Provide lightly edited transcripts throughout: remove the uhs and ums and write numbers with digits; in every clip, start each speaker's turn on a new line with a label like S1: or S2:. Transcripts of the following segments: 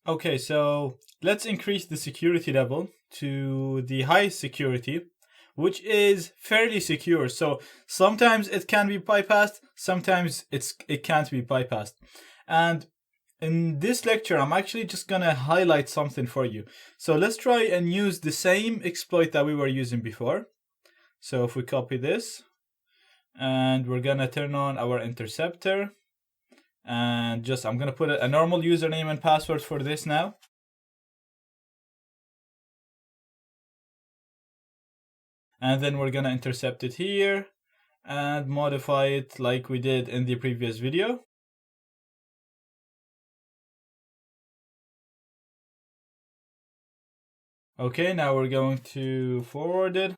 S1: Okay, so let's increase the security level to the highest security, which is fairly secure. So sometimes it can be bypassed, sometimes it can't be bypassed. And in this lecture, I'm actually just gonna highlight something for you. So let's try and use the same exploit that we were using before. So if we copy this, and we're gonna turn on our interceptor, and I'm gonna put a normal username and password for this now. And then we're gonna intercept it here and modify it like we did in the previous video. Okay, now we're going to forward it.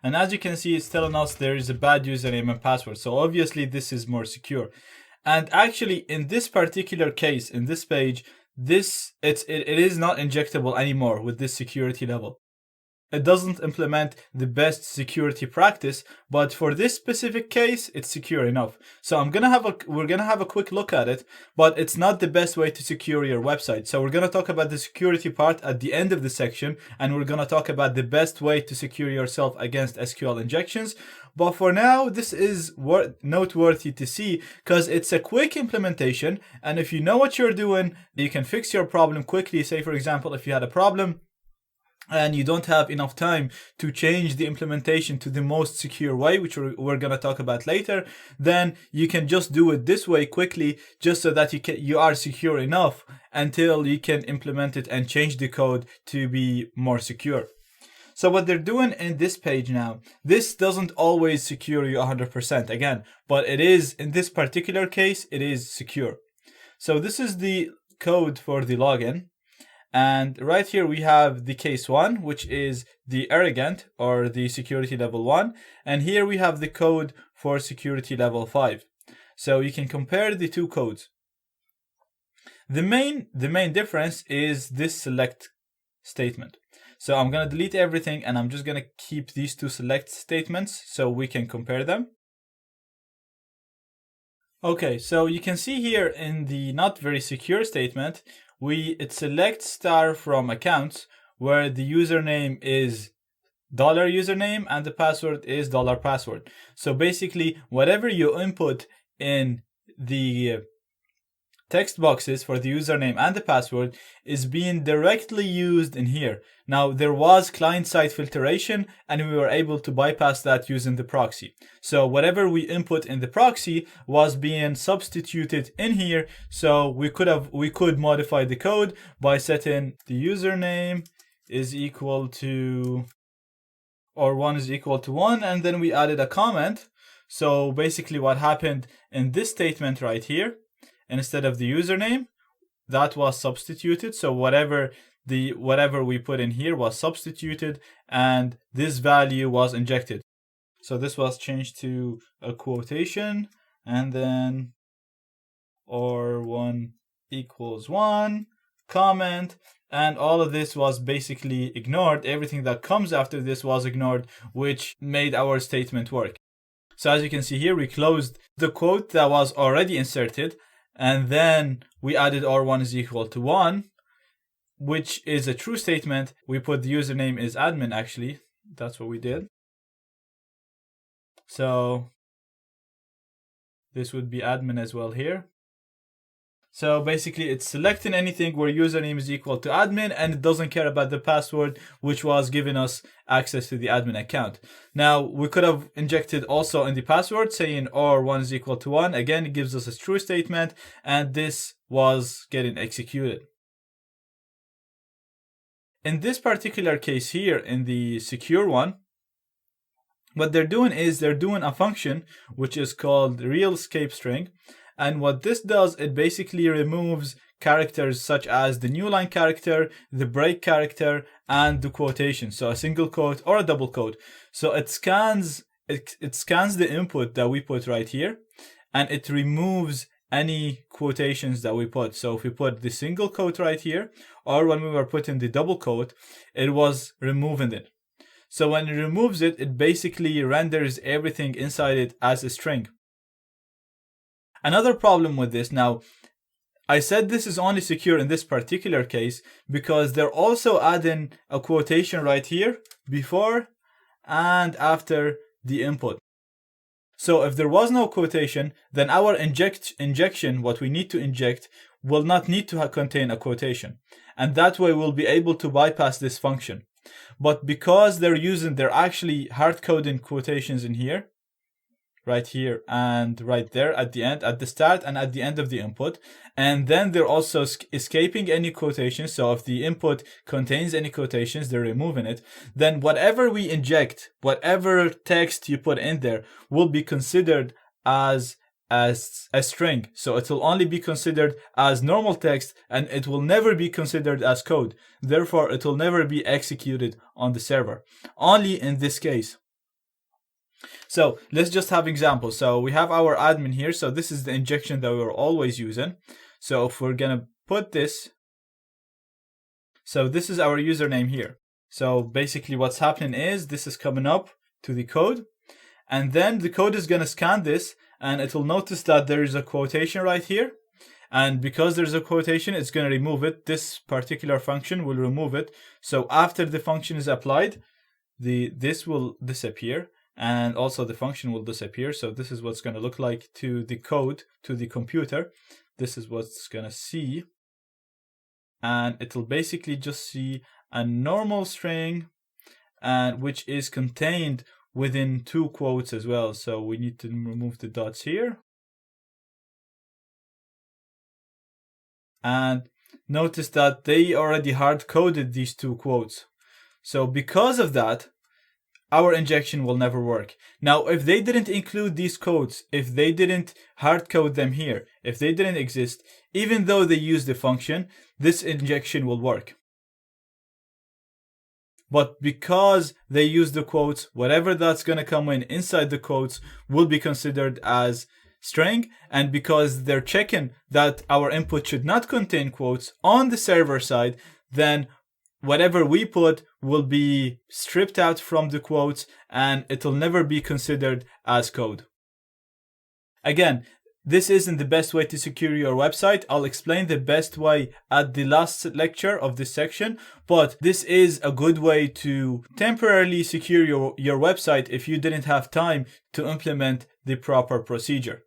S1: And as you can see, it's telling us there is a bad username and password. So obviously this is more secure. And actually in this particular case, in this page, it is not injectable anymore with this security level. It doesn't implement the best security practice, but for this specific case, it's secure enough. So we're gonna have a quick look at it, but it's not the best way to secure your website. So we're gonna talk about the security part at the end of the section, and we're gonna talk about the best way to secure yourself against SQL injections. But for now, this is noteworthy to see because it's a quick implementation, and if you know what you're doing, you can fix your problem quickly. Say, for example, if you had a problem and you don't have enough time to change the implementation to the most secure way, which we're going to talk about later, then you can just do it this way quickly, just so that you are secure enough until you can implement it and change the code to be more secure. So what they're doing in this page now, this doesn't always secure you 100% again, but it is, in this particular case, it is secure. So this is the code for the login. And right here we have the case 1, which is the arrogant or the security level 1. And here we have the code for security level 5. So you can compare the two codes. The main difference is this select statement. So I'm going to delete everything and I'm just going to keep these two select statements so we can compare them. Okay, so you can see here in the not very secure statement, it selects star from accounts where the username is $username and the password is $password. So basically, whatever you input in the text boxes for the username and the password is being directly used in here. Now, there was client-side filtration and we were able to bypass that using the proxy. So whatever we input in the proxy was being substituted in here. So we could modify the code by setting the username is equal to, or 1 is equal to 1, and then we added a comment. So basically what happened in this statement right here, instead of the username, that was substituted. So whatever we put in here was substituted and this value was injected. So this was changed to a quotation and then or 1 equals 1 comment, and all of this was basically ignored. Everything that comes after this was ignored, which made our statement work. So as you can see here, we closed the quote that was already inserted, and then we added or1 is equal to 1, which is a true statement. We put the username is admin, actually. That's what we did. So this would be admin as well here. So basically it's selecting anything where username is equal to admin and it doesn't care about the password, which was giving us access to the admin account. Now we could have injected also in the password saying or1 is equal to 1. Again, it gives us a true statement and this was getting executed. In this particular case here, in the secure one, what they're doing is they're doing a function which is called real escape string. And what this does, it basically removes characters such as the new line character, the break character, and the quotation. So a single quote or a double quote. So it scans the input that we put right here, and it removes any quotations that we put. So if we put the single quote right here, or when we were putting the double quote, it was removing it. So when it removes it, it basically renders everything inside it as a string. Another problem with this now, I said this is only secure in this particular case because they're also adding a quotation right here before and after the input. So if there was no quotation, then our injection, what we need to inject, will not need to contain a quotation. And that way we'll be able to bypass this function. But because they're actually hard-coding quotations in here, right here and right there at the end, at the start and at the end of the input. And then they're also escaping any quotations. So if the input contains any quotations, they're removing it. Then whatever we inject, whatever text you put in there will be considered as a string. So it will only be considered as normal text and it will never be considered as code. Therefore, it will never be executed on the server. Only in this case. So let's just have examples. So we have our admin here. So this is the injection that we're always using. So if we're going to put this, so this is our username here. So basically what's happening is this is coming up to the code. And then the code is going to scan this and it will notice that there is a quotation right here. And because there's a quotation, it's going to remove it. This particular function will remove it. So after the function is applied, this will disappear. And also the function will disappear. So this is what's going to look like to the code, to the computer. This is what's going to see. And it'll basically just see a normal string, and which is contained within 2 quotes as well. So we need to remove the dots here. And notice that they already hard-coded these 2 quotes. So because of that, our injection will never work. Now, if they didn't include these codes, if they didn't hard code them here, if they didn't exist, even though they use the function, this injection will work. But because they use the quotes, whatever that's going to come in inside the quotes will be considered as string. And because they're checking that our input should not contain quotes on the server side, then whatever we put will be stripped out from the quotes and it'll never be considered as code. Again, this isn't the best way to secure your website. I'll explain the best way at the last lecture of this section, but this is a good way to temporarily secure your website if you didn't have time to implement the proper procedure.